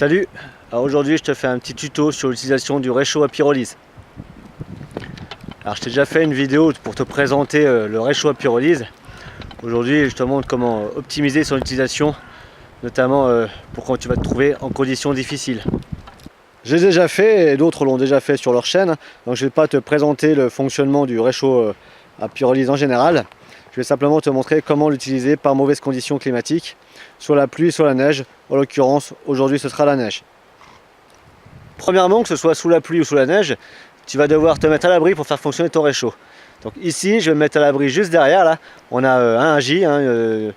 Salut, alors aujourd'hui je te fais un petit tuto sur l'utilisation du réchaud à pyrolyse. Alors je t'ai déjà fait une vidéo pour te présenter le réchaud à pyrolyse. Aujourd'hui je te montre comment optimiser son utilisation, notamment pour quand tu vas te trouver en conditions difficiles. Je l'ai déjà fait et d'autres l'ont déjà fait sur leur chaîne, donc je ne vais pas te présenter le fonctionnement du réchaud à pyrolyse en général. Je vais simplement te montrer comment l'utiliser par mauvaises conditions climatiques, soit la pluie, soit la neige. En l'occurrence, aujourd'hui ce sera la neige. Premièrement, que ce soit sous la pluie ou sous la neige, tu vas devoir te mettre à l'abri pour faire fonctionner ton réchaud. Donc ici, je vais me mettre à l'abri juste derrière, là. On a un gîte, ce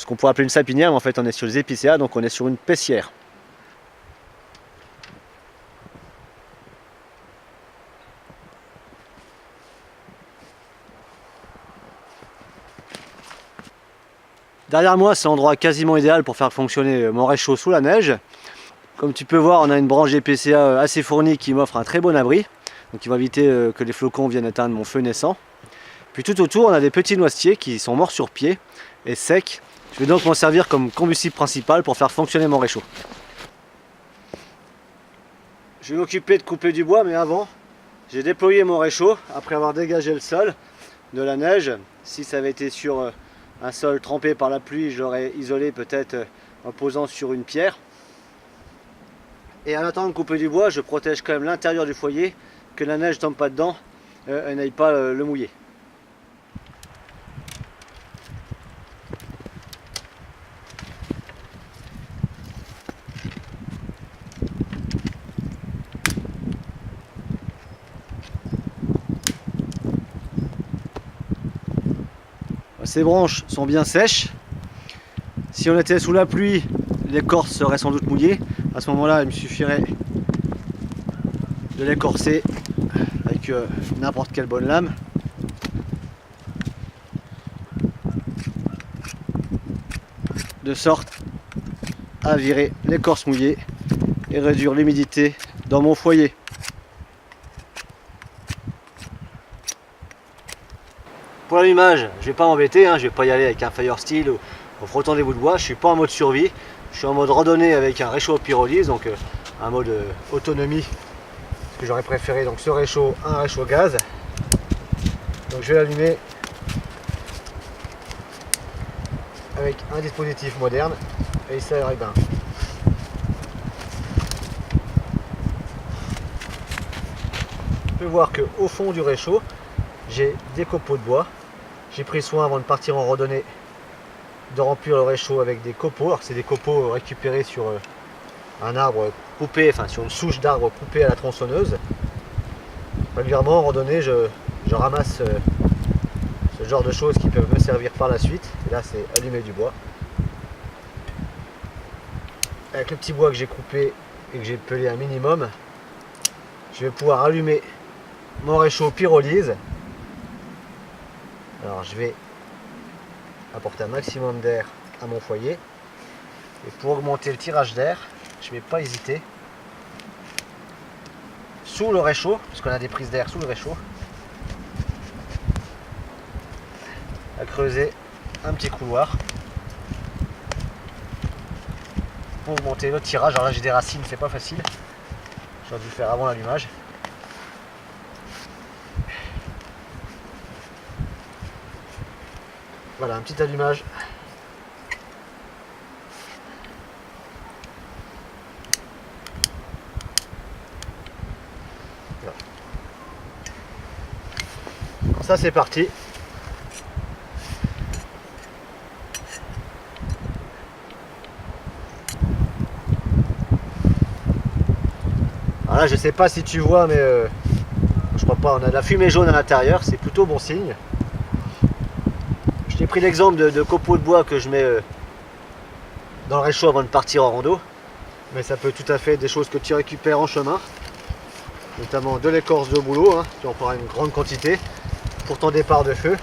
qu'on pourrait appeler une sapinière, mais en fait on est sur les épicéas, donc on est sur une paissière. Derrière moi, c'est l'endroit quasiment idéal pour faire fonctionner mon réchaud sous la neige. Comme tu peux voir, on a une branche d'épicéa assez fournie qui m'offre un très bon abri. Donc qui va éviter que les flocons viennent atteindre mon feu naissant. Puis tout autour, on a des petits noisetiers qui sont morts sur pied et secs. Je vais donc m'en servir comme combustible principal pour faire fonctionner mon réchaud. Je vais m'occuper de couper du bois, mais avant, j'ai déployé mon réchaud après avoir dégagé le sol de la neige. Si ça avait été sur un sol trempé par la pluie, je l'aurais isolé peut-être en posant sur une pierre. Et en attendant de couper du bois, je protège quand même l'intérieur du foyer, que la neige ne tombe pas dedans et n'aille pas le mouiller. Ces branches sont bien sèches. Si on était sous la pluie, l'écorce serait sans doute mouillée. À ce moment-là, il me suffirait de l'écorcer avec n'importe quelle bonne lame. De sorte à virer l'écorce mouillée et réduire l'humidité dans mon foyer. Pour l'allumage, je ne vais pas m'embêter, je ne vais pas y aller avec un fire steel ou en frottant des bouts de bois. Je ne suis pas en mode survie, je suis en mode randonnée avec un réchaud à pyrolyse, donc un mode autonomie. Parce que j'aurais préféré donc ce réchaud, un réchaud gaz. Donc je vais l'allumer avec un dispositif moderne et ça ira bien. Tu peux voir qu'au fond du réchaud, j'ai des copeaux de bois. J'ai pris soin avant de partir en randonnée de remplir le réchaud avec des copeaux. Alors que c'est des copeaux récupérés sur un arbre coupé, enfin sur une souche d'arbre coupée à la tronçonneuse. Régulièrement en randonnée, je ramasse ce genre de choses qui peuvent me servir par la suite. Et là, c'est allumer du bois. Avec le petit bois que j'ai coupé et que j'ai pelé un minimum, je vais pouvoir allumer mon réchaud pyrolyse. Alors je vais apporter un maximum d'air à mon foyer. Et pour augmenter le tirage d'air, je ne vais pas hésiter, sous le réchaud, puisqu'on a des prises d'air sous le réchaud, à creuser un petit couloir pour augmenter le tirage. Alors là j'ai des racines, c'est pas facile. J'aurais dû le faire avant l'allumage. Voilà, un petit allumage. Voilà. Ça c'est parti. Alors là je sais pas si tu vois, mais je crois pas, on a de la fumée jaune à l'intérieur, c'est plutôt bon signe. J'ai pris l'exemple de copeaux de bois que je mets dans le réchaud avant de partir en rando. Mais ça peut tout à fait être des choses que tu récupères en chemin. Notamment de l'écorce de bouleau, tu en prends une grande quantité pour ton départ de feu.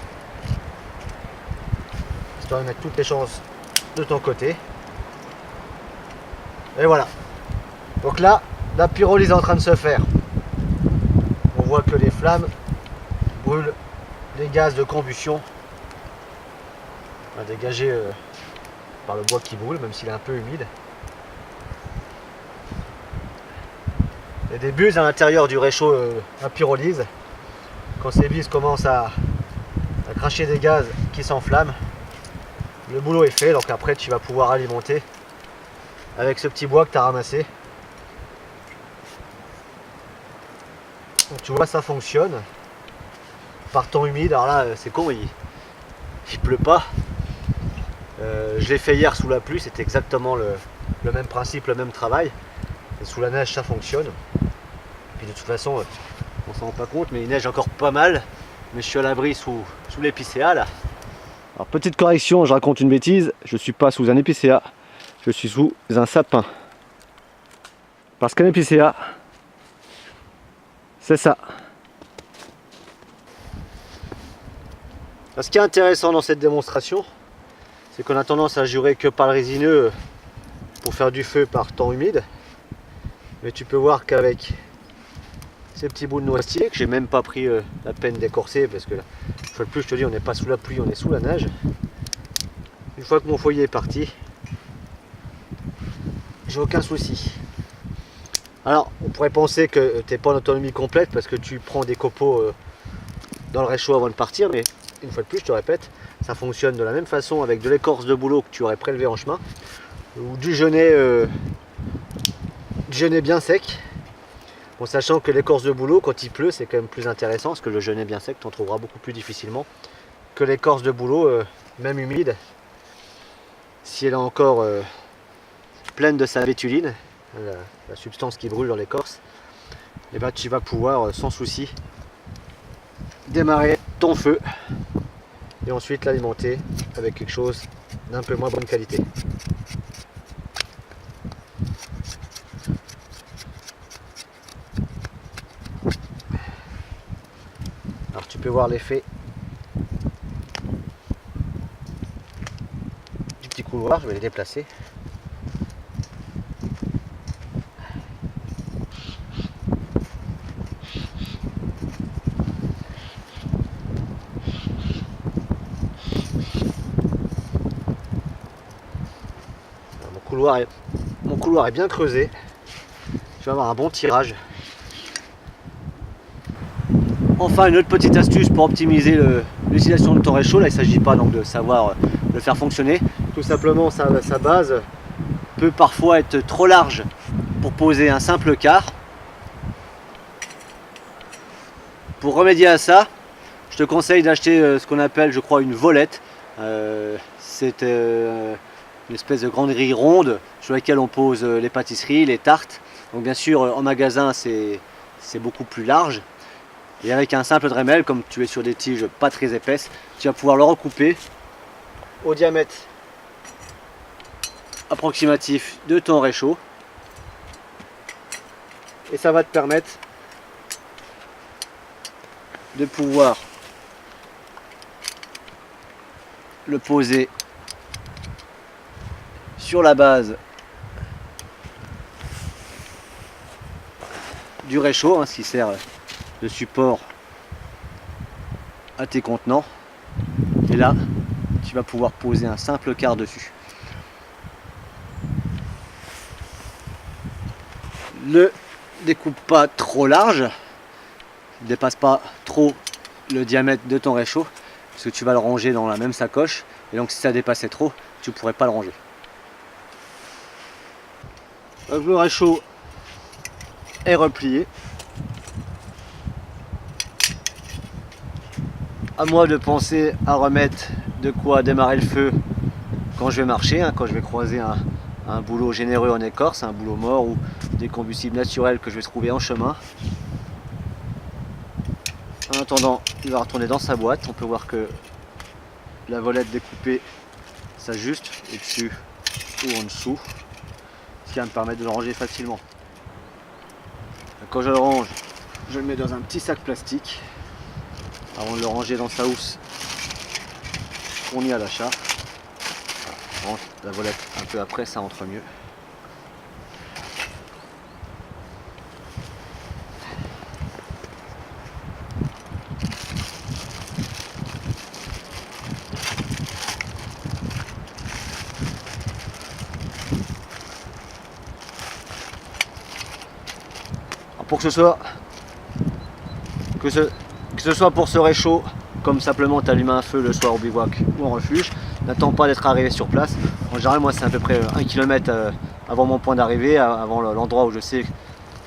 Histoire de mettre toutes les chances de ton côté. Et voilà. Donc là, la pyrolyse est en train de se faire. On voit que les flammes brûlent les gaz de combustion dégagés par le bois qui brûle, même s'il est un peu humide. Il y a des buses à l'intérieur du réchaud à pyrolyse. Quand ces buses commencent à cracher des gaz qui s'enflamment, le boulot est fait, donc après tu vas pouvoir alimenter avec ce petit bois que tu as ramassé. Donc, tu vois, ça fonctionne par temps humide. Alors là c'est con, il pleut pas. Je l'ai fait hier sous la pluie, c'était exactement le même principe, le même travail. Et sous la neige ça fonctionne. Puis de toute façon on s'en rend pas compte, mais il neige encore pas mal. Mais je suis à l'abri sous l'épicéa là. Alors petite correction, je raconte une bêtise, je suis pas sous un épicéa, je suis sous un sapin. Parce qu'un épicéa, c'est ça. Alors, ce qui est intéressant dans cette démonstration, c'est qu'on a tendance à jurer que par le résineux pour faire du feu par temps humide. Mais tu peux voir qu'avec ces petits bouts de noisetier, que j'ai même pas pris la peine d'écorcer, parce que là, une fois de plus je te dis, on n'est pas sous la pluie, on est sous la neige. Une fois que mon foyer est parti, j'ai aucun souci. Alors on pourrait penser que tu n'es pas en autonomie complète parce que tu prends des copeaux dans le réchaud avant de partir, mais une fois de plus je te répète, ça fonctionne de la même façon avec de l'écorce de bouleau que tu aurais prélevé en chemin, ou du genêt bien sec. Bon, sachant que l'écorce de bouleau, quand il pleut, c'est quand même plus intéressant, parce que le genêt bien sec, tu en trouveras beaucoup plus difficilement que l'écorce de bouleau, même humide. Si elle est encore pleine de sa bétuline, la substance qui brûle dans l'écorce, et ben tu vas pouvoir sans souci démarrer ton feu et ensuite l'alimenter avec quelque chose d'un peu moins bonne qualité. Alors tu peux voir l'effet du petit couloir, je vais les déplacer. Alors, mon couloir est bien creusé, je vais avoir un bon tirage. Enfin, une autre petite astuce pour optimiser l'utilisation de ton réchaud. Là il ne s'agit pas donc de savoir le faire fonctionner, tout simplement sa base peut parfois être trop large pour poser un simple quart. Pour remédier à ça, je te conseille d'acheter ce qu'on appelle, je crois, une volette. C'est une espèce de grande grille ronde sur laquelle on pose les pâtisseries, les tartes. Donc bien sûr en magasin c'est beaucoup plus large. Et avec un simple Dremel, comme tu es sur des tiges pas très épaisses, tu vas pouvoir le recouper au diamètre approximatif de ton réchaud. Et ça va te permettre de pouvoir le poser sur la base du réchaud, ce qui sert de support à tes contenants. Et là, tu vas pouvoir poser un simple quart dessus. Ne découpe pas trop large, ne dépasse pas trop le diamètre de ton réchaud, parce que tu vas le ranger dans la même sacoche, et donc si ça dépassait trop, tu ne pourrais pas le ranger. Donc, le réchaud est replié. À moi de penser à remettre de quoi démarrer le feu quand je vais marcher, quand je vais croiser un boulot généreux en écorce, un boulot mort ou des combustibles naturels que je vais trouver en chemin. En attendant, il va retourner dans sa boîte. On peut voir que la volette découpée s'ajuste au-dessus ou en dessous, ce qui va me permettre de le ranger facilement. Quand je le range, je le mets dans un petit sac plastique avant de le ranger dans sa housse fournie à l'achat. La volette un peu après, ça entre mieux. pour que ce soit pour ce réchaud, comme simplement t'allumer un feu le soir au bivouac ou en refuge, n'attends pas d'être arrivé sur place. En général, moi c'est à peu près 1 km avant mon point d'arrivée, avant l'endroit où je sais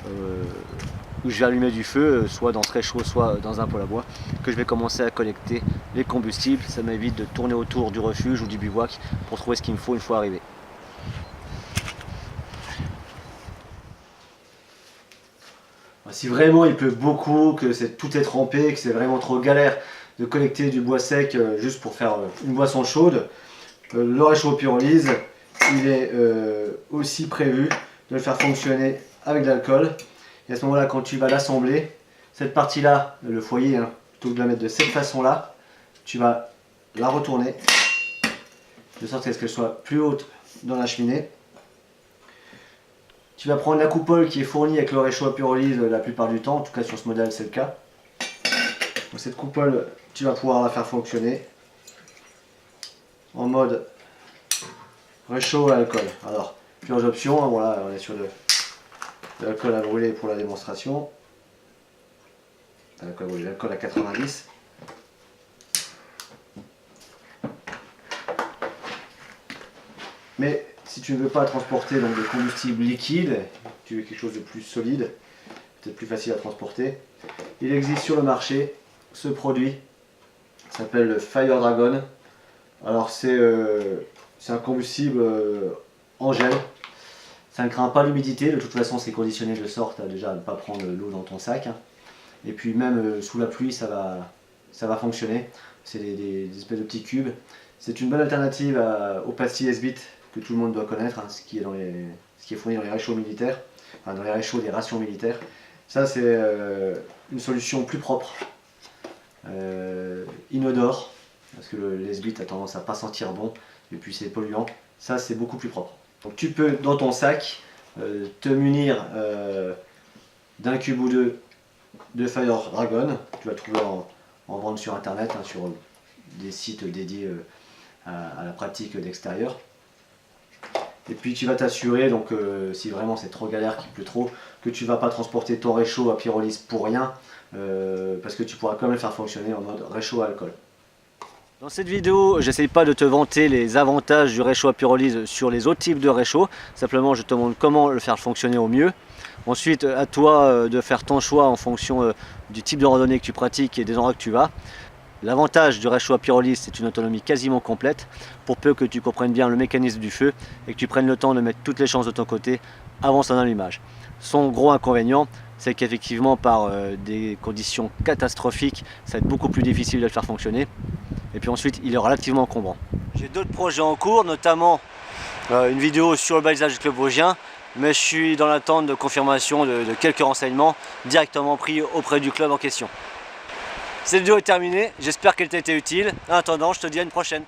où je vais allumer du feu, soit dans ce réchaud, soit dans un poêle à bois, que je vais commencer à collecter les combustibles. Ça m'évite de tourner autour du refuge ou du bivouac pour trouver ce qu'il me faut une fois arrivé. Si vraiment il pleut beaucoup, que tout est trempé, que c'est vraiment trop galère de collecter du bois sec juste pour faire une boisson chaude, le réchaud pyrolyse, il est aussi prévu de le faire fonctionner avec de l'alcool. Et à ce moment-là, quand tu vas l'assembler, cette partie-là, le foyer, hein, plutôt que de la mettre de cette façon-là, tu vas la retourner de sorte à ce qu'elle soit plus haute dans la cheminée. Tu vas prendre la coupole qui est fournie avec le réchaud à pyrolyse la plupart du temps, en tout cas sur ce modèle c'est le cas. Donc cette coupole, tu vas pouvoir la faire fonctionner en mode réchaud à alcool. Alors, plusieurs options, hein, voilà, on est sur de l'alcool à brûler pour la démonstration. L'alcool à 90. Mais si tu ne veux pas transporter donc, de combustible liquide, tu veux quelque chose de plus solide, peut-être plus facile à transporter, il existe sur le marché ce produit, ça s'appelle le Fire Dragon. Alors c'est un combustible en gel, ça ne craint pas l'humidité, de toute façon c'est conditionné de sorte à déjà ne pas prendre l'eau dans ton sac. Et puis même sous la pluie ça va fonctionner, c'est des espèces de petits cubes. C'est une bonne alternative au pastilles S-Bit que tout le monde doit connaître, hein, ce qui est fourni dans les réchauds militaires, enfin dans les réchauds des rations militaires. Ça c'est une solution plus propre, inodore, parce que le S-Bit a tendance à pas sentir bon et puis c'est polluant. Ça c'est beaucoup plus propre. Donc tu peux dans ton sac te munir d'un cube ou deux de Fire Dragon. Tu vas le trouver en vente sur internet, hein, sur des sites dédiés à la pratique d'extérieur. Et puis tu vas t'assurer, donc si vraiment c'est trop galère, qu'il pleut trop, que tu ne vas pas transporter ton réchaud à pyrolyse pour rien, parce que tu pourras quand même le faire fonctionner en mode réchaud à alcool. Dans cette vidéo, j'essaye pas de te vanter les avantages du réchaud à pyrolyse sur les autres types de réchaud, simplement je te montre comment le faire fonctionner au mieux. Ensuite, à toi de faire ton choix en fonction du type de randonnée que tu pratiques et des endroits que tu vas. L'avantage du réchaud à pyrolyse, c'est une autonomie quasiment complète, pour peu que tu comprennes bien le mécanisme du feu et que tu prennes le temps de mettre toutes les chances de ton côté avant son allumage. Son gros inconvénient, c'est qu'effectivement par des conditions catastrophiques, ça va être beaucoup plus difficile de le faire fonctionner. Et puis ensuite, il est relativement encombrant. J'ai d'autres projets en cours, notamment une vidéo sur le balisage du club vosgien, mais je suis dans l'attente de confirmation de quelques renseignements directement pris auprès du club en question. Cette vidéo est terminée, j'espère qu'elle t'a été utile. En attendant, je te dis à une prochaine.